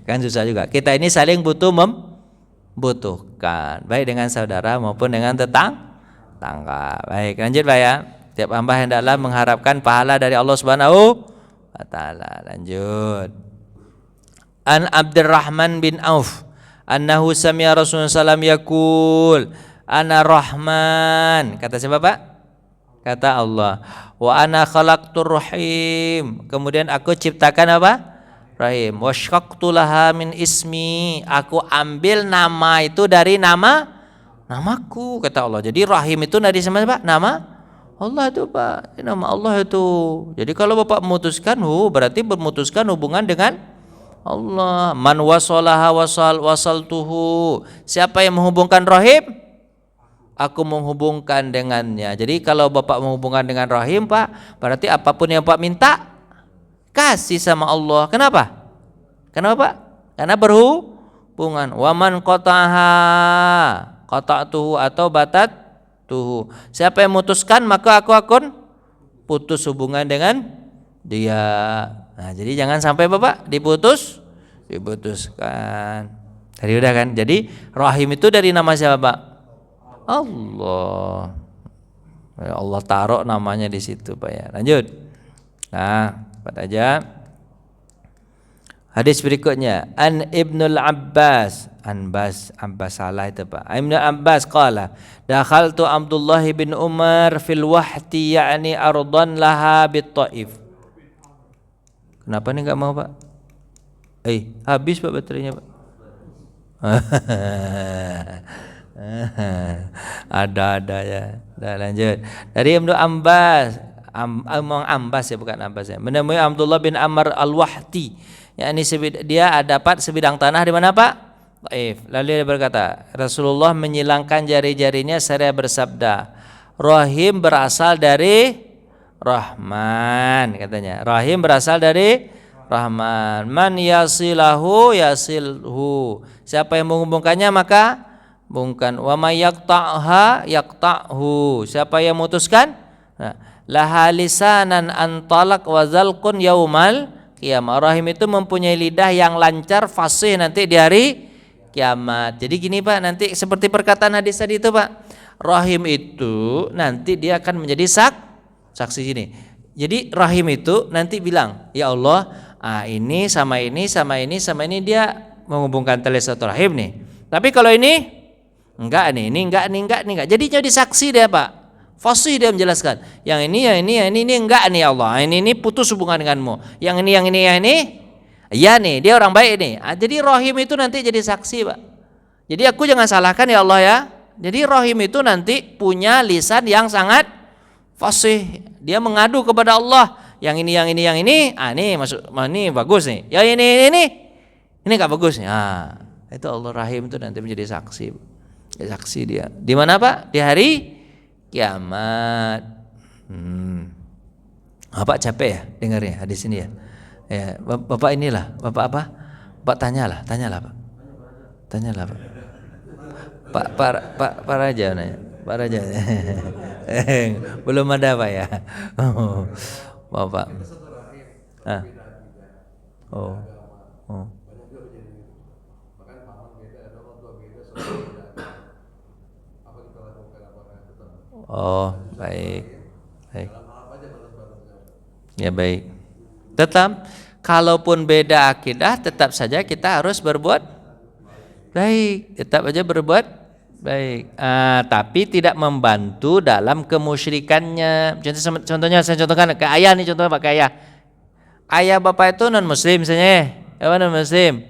Kan susah juga. Kita ini saling membutuhkan, baik dengan saudara maupun dengan tetangga. Baik, lanjut Pak ya. Tiap hamba hendaklah mengharapkan pahala dari Allah Subhanahu wa taala. Lanjut. An Abdurrahman bin Auf annahu sami'a Rasulullah sallallahu alaihi wasallam yaqul ana Rahman. Kata siapa Pak? Kata Allah. Wa ana khalaqtur rahim. Kemudian aku ciptakan apa? Rahim. Wa syaqqtu laha min ismi. Aku ambil nama itu dari namaku, kata Allah. Jadi rahim itu dari siapa Pak? Nama Allah itu Pak. Nama Allah itu. Jadi kalau Bapak memutuskan, berarti memutuskan hubungan dengan Allah. Man wasalaha wasaltuhu. Siapa yang menghubungkan rahim, aku menghubungkan dengannya. Jadi kalau Bapak menghubungkan dengan rahim Pak, berarti apapun yang Bapak minta kasih sama Allah. Kenapa? Kenapa Pak? Karena berhubungan. Waman qata'tuhu atau batatuhu. Siapa yang memutuskan, maka aku akan putus hubungan dengan dia. Nah, jadi jangan sampai Bapak diputuskan. Tadi udah kan? Jadi rahim itu dari nama siapa Pak? Allah. Allah taruh namanya di situ Pak ya. Lanjut. Nah, Pak aja. Hadis berikutnya, An Ibnul Abbas, Abbas salah itu Pak. Ibnul Abbas qala, dakhaltu Abdullah bin Umar fil wahti ya'ni ardan laha bit Taif. Kenapa nih enggak mau Pak? Habis Pak baterainya Pak. Ada ya. Dah lanjut. Dari Ibnu Abbas, Ambas ya bukan Abbas ya. Menemui Abdullah bin Amr al-Wahti. Yakni dia dapat sebidang tanah di mana Pak? Taif. Lalu dia berkata, Rasulullah menyilangkan jari-jarinya seraya bersabda, rahim berasal dari Rahman, katanya. Rahim berasal dari Rahman. Man yasilahu yasilhu. Siapa yang menghubungkannya maka hubungkan. Wa may yaqta'ha yaqta'hu. Siapa yang memutuskan? Laha lisanan antalaq wa zalqun yaumal qiyamah. Rahim itu mempunyai lidah yang lancar, fasih nanti di hari kiamat. Jadi gini Pak, nanti seperti perkataan hadis tadi itu Pak. Rahim itu nanti dia akan menjadi saksi gini. Jadi rahim itu nanti bilang, ya Allah, ini sama ini sama ini sama ini dia menghubungkan tali silaturahim nih. Tapi kalau ini enggak nih, ini enggak. Jadi saksi dia Pak. Fasih dia menjelaskan. Yang ini enggak nih ya Allah. Ini putus hubungan denganmu. Yang ini. Iya nih, dia orang baik nih. Jadi rahim itu nanti jadi saksi Pak. Jadi aku jangan salahkan ya Allah ya. Jadi rahim itu nanti punya lisan yang sangat fasih, dia mengadu kepada Allah. Yang ini, ini masuk, ini bagus nih. Ya ini nggak bagus nih. Itu Allah rahim itu nanti menjadi saksi. Saksi dia. Di mana Pak? Di hari kiamat. Bapak capek ya dengarnya hadis ini ya. Ya, Bapak inilah, Bapak apa? Bapak tanyalah Pak. Pak Raja nanya. Pak Raja. Belum ada Pak ya. Bapak. Baik. Ya baik. Tetap kalaupun beda akidah, tetap saja kita harus berbuat baik. Tetap aja berbuat baik. Tapi tidak membantu dalam kemusyrikannya. Contohnya saya contohkan ke ayah nih, contohnya Pak, ke ayah. Ayah Bapak itu non muslim misalnya. Non muslim.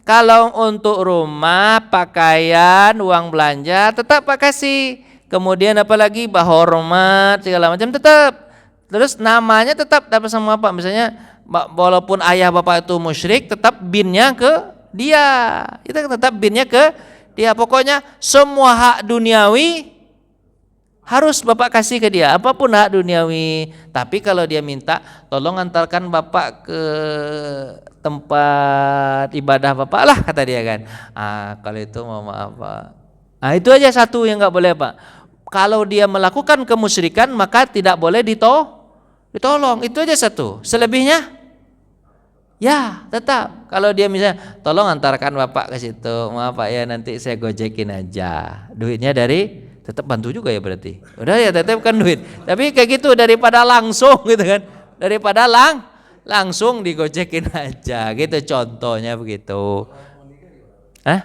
Kalau untuk rumah, pakaian, uang belanja tetap Pak kasih. Kemudian apalagi hormat segala macam tetap. Terus namanya tetap dapat sama Bapak. Misalnya walaupun ayah Bapak itu musyrik, tetap binnya ke dia. Kita tetap binnya ke dia. Pokoknya semua hak duniawi harus bapak kasih ke dia, apapun hak duniawi. Tapi kalau dia minta, tolong antarkan bapak ke tempat ibadah bapak lah, kata dia kan. Kalau itu mau maaf pak. Itu aja satu yang nggak boleh pak. Kalau dia melakukan kemusyrikan maka tidak boleh ditolong. Itu aja satu. Selebihnya ya tetap. Kalau dia misalnya tolong antarkan bapak ke situ, maaf pak ya nanti saya gojekin aja. Duitnya dari tetap bantu juga ya berarti. Udah ya tetap kan duit. Tapi kayak gitu daripada langsung gitu kan. Daripada langsung digojekin aja gitu contohnya begitu. Hah?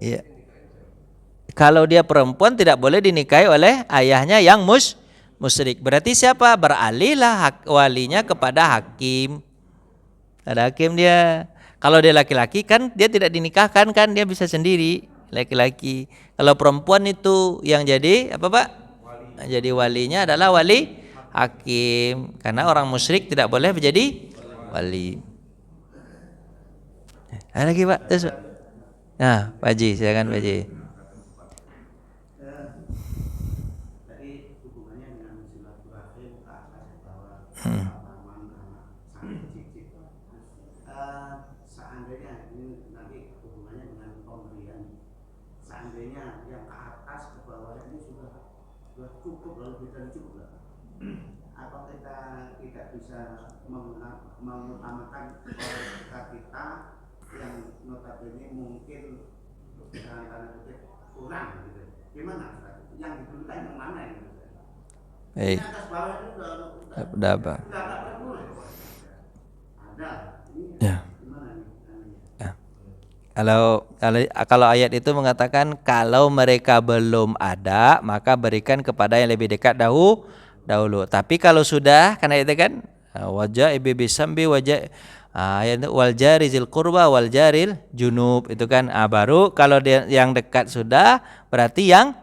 Iya. Kalau dia perempuan tidak boleh dinikahi oleh ayahnya yang musyrik. Berarti siapa? Beralihlah walinya kepada hakim. Ada hakim dia. Kalau dia laki-laki kan dia tidak dinikahkan kan, dia bisa sendiri laki-laki. Kalau perempuan itu yang jadi apa pak? Jadi walinya adalah wali hakim. Karena orang musyrik tidak boleh menjadi wali. Ada lagi pak? Terus, pak. Nah, Pak Haji, silakan Pak Haji. Seandainya yang ke atas ke bawah ini sudah cukup lalu kita cukup lah. Apa kita tidak bisa mengutamakan kita yang notabene mungkin dengan tanda kutip kurang gitu. Gimana Ustaz? Yang didulukan yang mana ini? Baik. Atas bawah itu Udah apa? Ada. Ya. Kalau ayat itu mengatakan kalau mereka belum ada maka berikan kepada yang lebih dekat dahulu. Tapi kalau sudah, karena itu kan wajah ibi sambi wajah ayat wal jarizil qurba wal jaril junub itu kan baru kalau dia yang dekat sudah berarti yang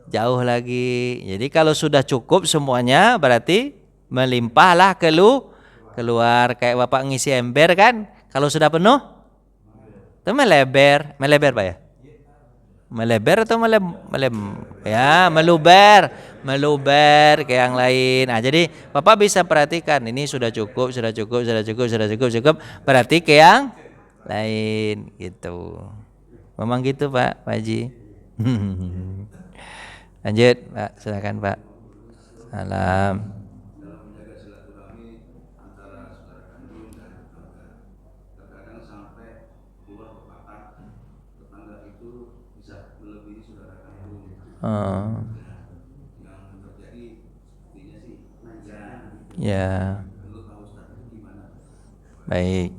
jauh lagi. Jadi kalau sudah cukup semuanya berarti melimpahlah keluar kayak bapak ngisi ember kan. Kalau sudah penuh itu melebar pak ya? Melebar atau meluber ke yang lain. Jadi bapak bisa perhatikan ini sudah cukup, berarti ke yang lain gitu. Memang gitu pak Haji. Lanjut pak, silakan pak. Salam. Ya. Baik.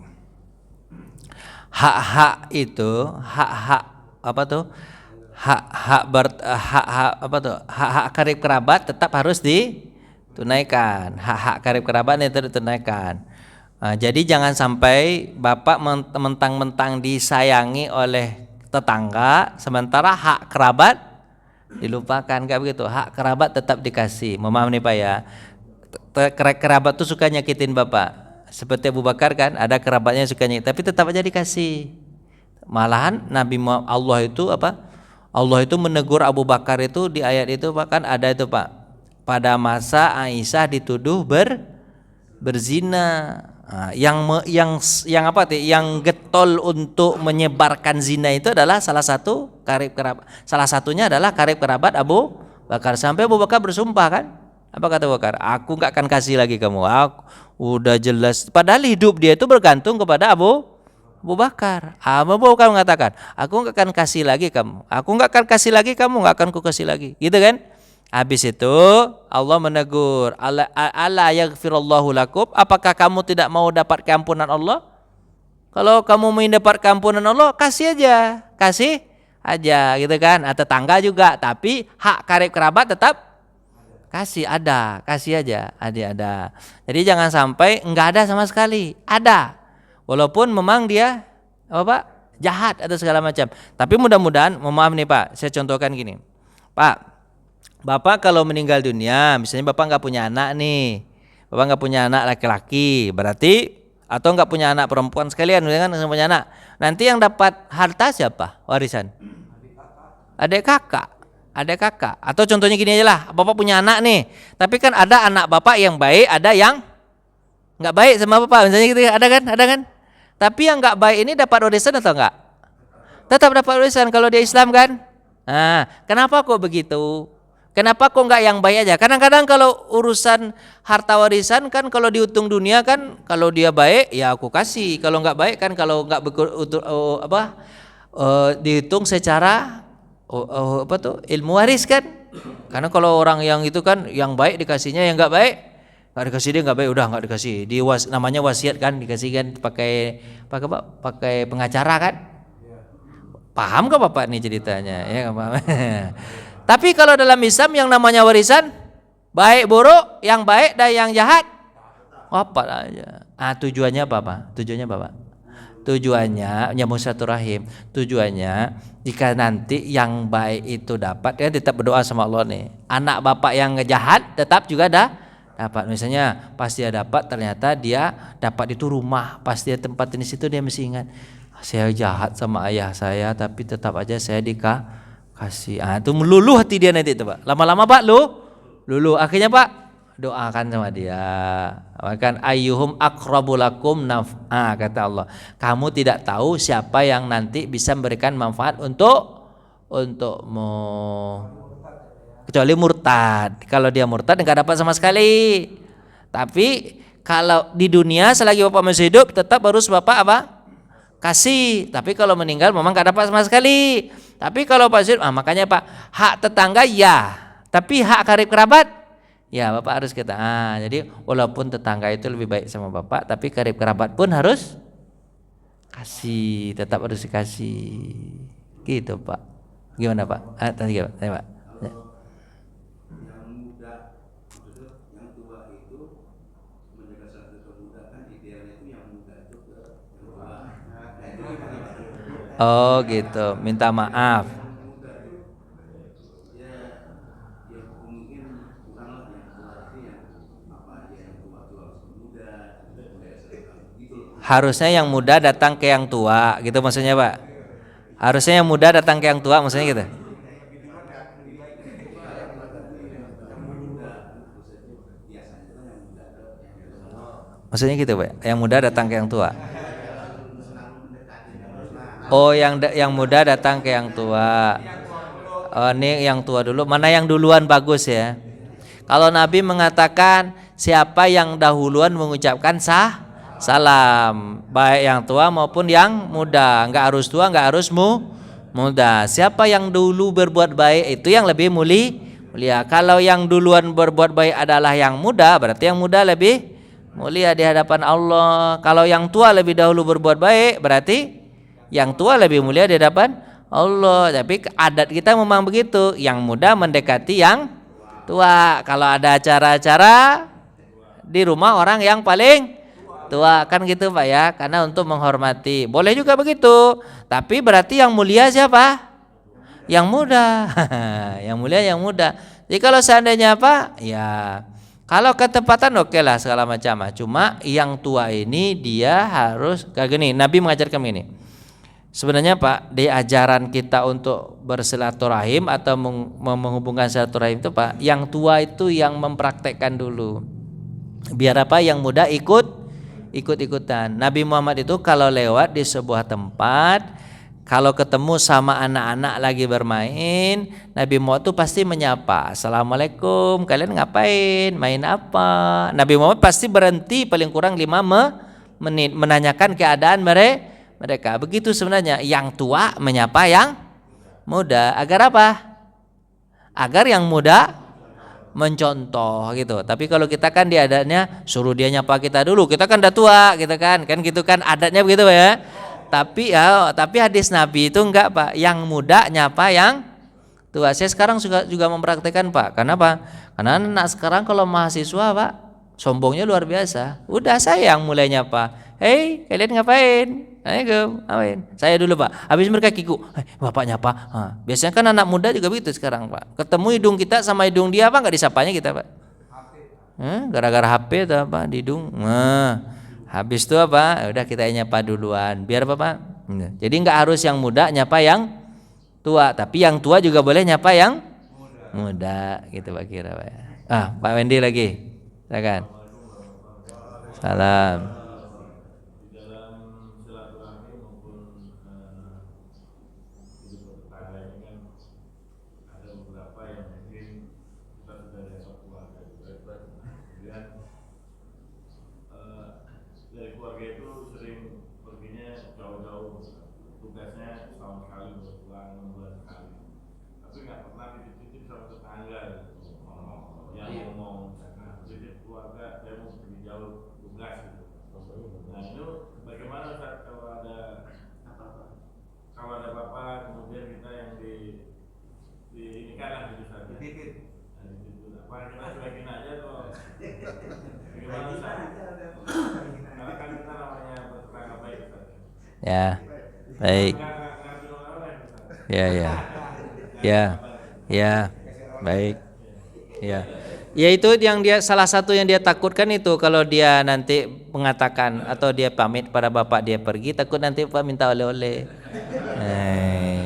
Hak-hak itu, hak-hak apa tuh? Hak-hak karib kerabat tetap harus ditunaikan. Hak-hak karib kerabat itu ditunaikan. Jadi jangan sampai bapak mentang-mentang disayangi oleh tetangga sementara hak kerabat dilupakan, kayak begitu. Hak kerabat tetap dikasih. Memahami pak ya? Kerabat tuh suka nyakitin bapak. Seperti Abu Bakar kan, ada kerabatnya yang suka nyakitin, tapi tetap aja dikasih. Malahan Nabi Allah itu apa? Allah itu menegur Abu Bakar itu di ayat itu pak kan ada itu pak. Pada masa Aisyah dituduh berzina. Yang apa tuh? Yang getol untuk menyebarkan zina itu adalah salah satu karib kerabat. Salah satunya adalah karib kerabat Abu Bakar. Sampai Abu Bakar bersumpah kan? Apa kata Abu Bakar? Aku nggak akan kasih lagi kamu. Aku udah jelas. Padahal hidup dia itu bergantung kepada Abu Bakar. Abu Bakar mengatakan, aku nggak akan kasih lagi kamu. Aku nggak akan kasih lagi kamu. Nggak akan ku kasih lagi. Gitu kan? Habis itu Allah menegur, ala yaghfirullahu lakum, apakah kamu tidak mau dapat keampunan Allah? Kalau kamu mau dapat keampunan Allah, kasih aja gitu kan. Tetangga juga, tapi hak karib kerabat tetap kasih aja, ada. Jadi jangan sampai enggak ada sama sekali, ada. Walaupun memang dia jahat atau segala macam. Tapi mudah-mudahan, mohon maaf nih Pak, saya contohkan gini. Pak, Bapak kalau meninggal dunia, misalnya Bapak nggak punya anak nih, Bapak nggak punya anak laki-laki, berarti atau nggak punya anak perempuan sekalian, kan nggak punya anak. Nanti yang dapat harta siapa? Warisan. Adik kakak. Adik kakak. Atau contohnya gini aja lah, bapak punya anak nih, tapi kan ada anak bapak yang baik, ada yang nggak baik sama bapak, misalnya gitu, ada kan? Tapi yang nggak baik ini dapat warisan atau enggak? Tetap dapat warisan kalau dia Islam kan? Nah, kenapa kok begitu? Kenapa kok nggak yang baik aja? Kadang-kadang kalau urusan harta warisan kan kalau dihitung dunia kan kalau dia baik ya aku kasih, kalau nggak baik kan kalau nggak dihitung secara ilmu waris kan? Karena kalau orang yang itu kan yang baik dikasihnya, yang nggak dikasih, dia nggak baik udah nggak dikasih. Namanya wasiat kan, dikasih kan pakai pengacara kan? Paham gak bapak nih ceritanya? Ya nggak paham. Tapi kalau dalam Islam yang namanya warisan baik buruk, yang baik dan yang jahat apa aja. Tujuannya apa Pak? Tujuannya nyambung silaturahim. Tujuannya jika nanti yang baik itu dapat, dia tetap berdoa sama Allah nih. Anak bapak yang jahat tetap juga dapat. Misalnya pas dia dapat ternyata dia dapat itu rumah, pas dia tempatin di situ dia mesti ingat saya jahat sama ayah saya tapi tetap aja saya kasih. Itu meluluh hati dia nanti itu Pak. Lama-lama Pak luluh. Akhirnya Pak doakan sama dia. Kan ayyuhum aqrabu lakum naf'a, kata Allah. Kamu tidak tahu siapa yang nanti bisa memberikan manfaat untukmu. Kecuali murtad. Kalau dia murtad enggak dapat sama sekali. Tapi kalau di dunia selagi Bapak masih hidup tetap harus Bapak apa? Kasih. Tapi kalau meninggal memang enggak dapat sama sekali. Tapi kalau pasir, makanya Pak, hak tetangga ya, tapi hak karib kerabat, ya Bapak harus kita. Jadi walaupun tetangga itu lebih baik sama Bapak, tapi karib kerabat pun harus kasih, tetap harus dikasih, gitu Pak. Gimana Pak? Tadi Pak. Yang muda, maksudnya yang tua itu menjaga satu pemuda kan idealnya itu yang muda itu ke yang tua. Oh gitu, minta maaf. Harusnya yang muda datang ke yang tua, gitu maksudnya Pak. Harusnya yang muda datang ke yang tua, maksudnya gitu. Maksudnya gitu Pak, yang muda datang ke yang tua. Oh, yang muda datang ke yang tua. Oh, ini yang tua dulu. Mana yang duluan bagus ya? Kalau Nabi mengatakan siapa yang dahuluan mengucapkan salam, baik yang tua maupun yang muda. Enggak harus tua, enggak harus muda. Siapa yang dulu berbuat baik itu yang lebih mulia. Kalau yang duluan berbuat baik adalah yang muda, berarti yang muda lebih mulia di hadapan Allah. Kalau yang tua lebih dahulu berbuat baik, berarti yang tua lebih mulia di hadapan Allah. Tapi adat kita memang begitu, yang muda mendekati yang tua. Kalau ada acara-acara di rumah orang yang paling tua kan gitu Pak ya, karena untuk menghormati. Boleh juga begitu. Tapi berarti yang mulia siapa? Yang muda. Yang mulia yang muda. Jadi kalau seandainya apa? Ya kalau ketepatan oke lah segala macam. Cuma yang tua ini dia harus kayak gini. Nabi mengajarkan ini. Sebenarnya Pak, di ajaran kita untuk bersilaturahim atau menghubungkan silaturahim itu Pak, yang tua itu yang mempraktekkan dulu. Biar apa? Yang muda ikut-ikutan. Nabi Muhammad itu kalau lewat di sebuah tempat, kalau ketemu sama anak-anak lagi bermain, Nabi Muhammad itu pasti menyapa, Assalamualaikum, kalian ngapain? Main apa? Nabi Muhammad pasti berhenti paling kurang 5 menit menanyakan keadaan mereka. Begitu sebenarnya yang tua menyapa yang muda. Agar apa? Agar yang muda mencontoh gitu. Tapi kalau kita kan adatnya suruh dia nyapa kita dulu. Kita kan udah tua gitu kan gitu kan adatnya begitu ya. Tapi hadis Nabi itu enggak Pak. Yang muda nyapa yang tua. Saya sekarang juga mempraktekkan Pak. Kenapa? Karena anak sekarang kalau mahasiswa Pak, sombongnya luar biasa. Udah saya yang mulai nyapa. Hei, kalian ngapain? Assalamualaikum, ngapain? Saya dulu Pak. Habis mereka kiku, Bapak nyapa. Biasanya kan anak muda juga begitu sekarang Pak. Ketemu hidung kita sama hidung dia apa nggak disapanya kita Pak? Gara-gara HP atau apa di hidung? Habis itu apa? Udah kita nyapa duluan. Biar apa Pak? Jadi nggak harus yang muda nyapa yang tua, tapi yang tua juga boleh nyapa yang muda gitu Pak kira Pak. Pak Wendy lagi. Silakan. Salam. Dari keluarga itu sering perginya jauh-jauh, tugasnya setahun sekali pulang 6 bulan sekali, tapi nggak pernah titip-titip sama tetangga gitu. Yang ngomong titip keluarga saya mau pergi jauh tugas gitu. Nah itu bagaimana Ustaz kalau ada bapak kemudian kita yang di ini kan gitu Ustaz. Apa kita cuekin aja atau bagaimana Ustaz? Karena kan kita namanya bertetangga baik Ustaz. Ya. Baik. Ya. Ya. Baik. Ya. Ya itu yang dia salah satu yang dia takutkan itu kalau dia nanti mengatakan atau dia pamit pada bapak dia pergi, takut nanti Pak minta oleh-oleh.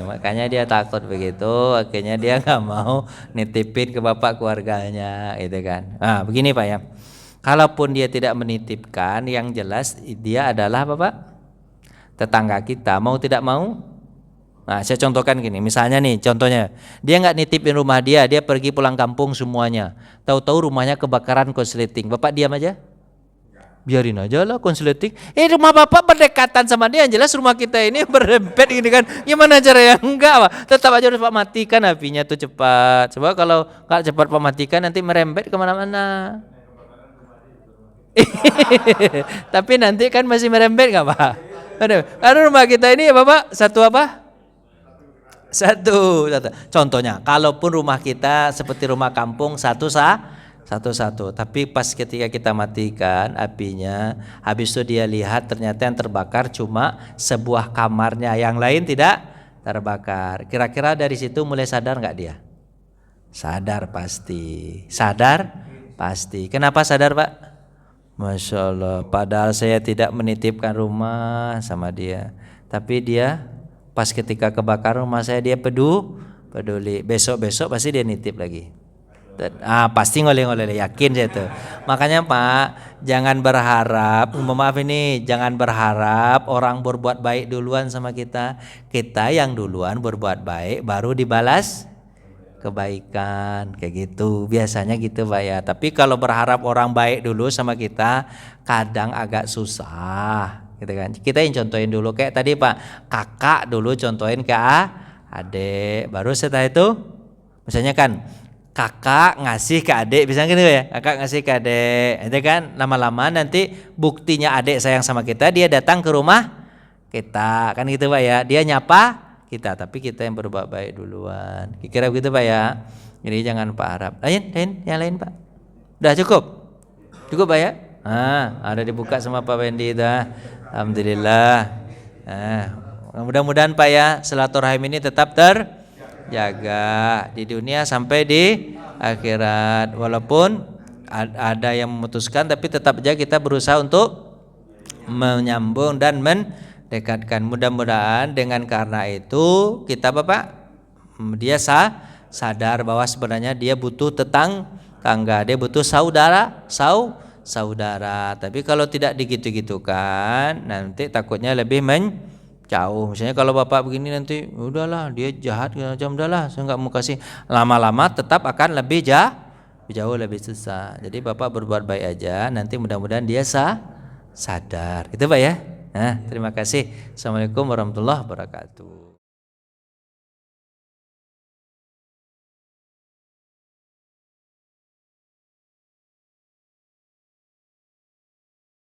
Makanya dia takut begitu, akhirnya dia nggak mau nitipin ke bapak keluarganya gitu kan. Begini Pak ya. Kalaupun dia tidak menitipkan, yang jelas dia adalah apa Pak? Tetangga kita, mau tidak mau. Nah, saya contohkan gini, misalnya nih contohnya, dia nggak nitipin rumah dia pergi pulang kampung semuanya. Tahu-tahu rumahnya kebakaran konsleting, bapak diam aja? Biarin aja lah konsleting. Rumah bapak berdekatan sama dia, yang jelas rumah kita ini berempet gini kan. Gimana caranya? Enggak Pak, tetap aja harus Pak matikan apinya tuh cepat. Sebab kalau nggak cepat Pak matikan nanti merembet kemana-mana. Tapi nanti kan masih merembet nggak Pak? Aduh, rumah kita ini ya Bapak satu apa? Satu. Contohnya, kalaupun rumah kita seperti rumah kampung satu. Tapi pas ketika kita matikan apinya, habis itu dia lihat ternyata yang terbakar cuma sebuah kamarnya, yang lain tidak terbakar. Kira-kira dari situ mulai sadar nggak dia? Sadar pasti. Kenapa sadar Pak? Masya Allah. Padahal saya tidak menitipkan rumah sama dia, tapi dia pas ketika kebakaran rumah saya dia peduli. Besok pasti dia nitip lagi. Pasti ngoleh-ngoleh, yakin saya tuh. Makanya Pak, jangan berharap, maaf ini, jangan berharap orang berbuat baik duluan sama kita. Kita yang duluan berbuat baik baru dibalas kebaikan, kayak gitu. Biasanya gitu Pak ya. Tapi kalau berharap orang baik dulu sama kita, kadang agak susah. Gitu kan. Kita yang contohin dulu kayak tadi Pak, kakak dulu contohin ke adik, baru setelah itu misalnya kan kakak ngasih ke adik, misalnya gitu ya, kakak ngasih ke adik, itu kan lama-lama nanti buktinya adik sayang sama kita, dia datang ke rumah kita, kan gitu Pak ya, dia nyapa kita, tapi kita yang berbuat baik duluan, kira begitu Pak ya. Jadi jangan Pak harap. Lain, yang lain Pak, udah cukup Pak ya. Ada dibuka sama Pak Wendy dah. Alhamdulillah. Mudah-mudahan Pak ya silaturahim ini tetap terjaga di dunia sampai di akhirat. Walaupun ada yang memutuskan, tapi tetap aja kita berusaha untuk menyambung dan mendekatkan. Mudah-mudahan dengan karena itu kita Bapak dia sadar bahwa sebenarnya dia butuh tetangga, dia butuh saudara. Tapi kalau tidak digitu-gitukan nanti takutnya lebih menjauh. Misalnya kalau bapak begini nanti udahlah dia jahat macam udahlah saya nggak mau kasih, lama-lama tetap akan lebih jauh lebih susah. Jadi bapak berbuat baik aja, nanti mudah-mudahan dia sadar. Itu Pak ya. Terima kasih. Assalamualaikum warahmatullahi wabarakatuh.